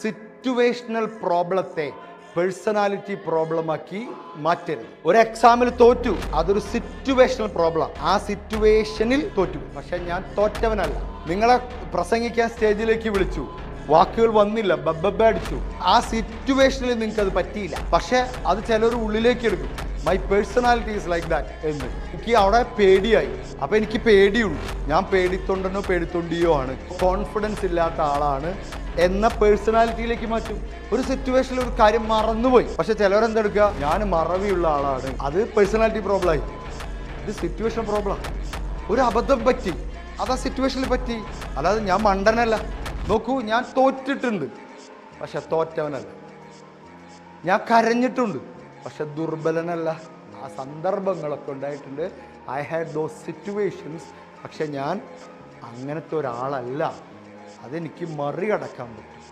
Situational പ്രോബ്ലത്തെ personality പ്രോബ്ലമാക്കി മാറ്റരുത്. ഒരു എക്സാമിൽ തോറ്റു, അതൊരു സിറ്റുവേഷണൽ പ്രോബ്ലം. ആ സിറ്റുവേഷനിൽ തോറ്റു. പക്ഷെ ഞാൻ തോറ്റവനല്ല. നിങ്ങളെ പ്രസംഗിക്കാൻ സ്റ്റേജിലേക്ക് വിളിച്ചു, വാക്കുകൾ വന്നില്ല, ബബ്ബ അടിച്ചു. ആ സിറ്റുവേഷനിൽ നിങ്ങൾക്ക് അത് പറ്റിയില്ല. പക്ഷെ അത് ചിലർ ഉള്ളിലേക്ക് എടുക്കും. My personality is like that എന്ന്. എനിക്ക് അവിടെ പേടിയായി. അപ്പം എനിക്ക് പേടിയുണ്ട്. ഞാൻ പേടിത്തൊണ്ടനോ പേടിത്തൊണ്ടിയോ ആണ്, കോൺഫിഡൻസ് ഇല്ലാത്ത ആളാണ് എന്ന പേഴ്സണാലിറ്റിയിലേക്ക് മാറ്റും. ഒരു സിറ്റുവേഷനിൽ ഒരു കാര്യം മറന്നുപോയി. പക്ഷെ ചിലവരെന്തെടുക്കുക, ഞാൻ മറവിയുള്ള ആളാണ്, അത് പേഴ്സണാലിറ്റി പ്രോബ്ലമായി. ഇത് സിറ്റുവേഷൻ പ്രോബ്ലം. ഒരു അബദ്ധം പറ്റി, അത് ആ സിറ്റുവേഷനിൽ പറ്റി. അല്ലാതെ ഞാൻ മണ്ടനല്ല. നോക്കൂ, ഞാൻ തോറ്റിട്ടുണ്ട്, പക്ഷെ തോറ്റവനല്ല. ഞാൻ കരഞ്ഞിട്ടുണ്ട്, പക്ഷെ ദുർബലനല്ല. ആ സന്ദർഭങ്ങളൊക്കെ ഉണ്ടായിട്ടുണ്ട്. I had those situations. പക്ഷെ ഞാൻ അങ്ങനത്തെ ഒരാളല്ല. അതെനിക്ക് മറികടക്കാൻ പറ്റും.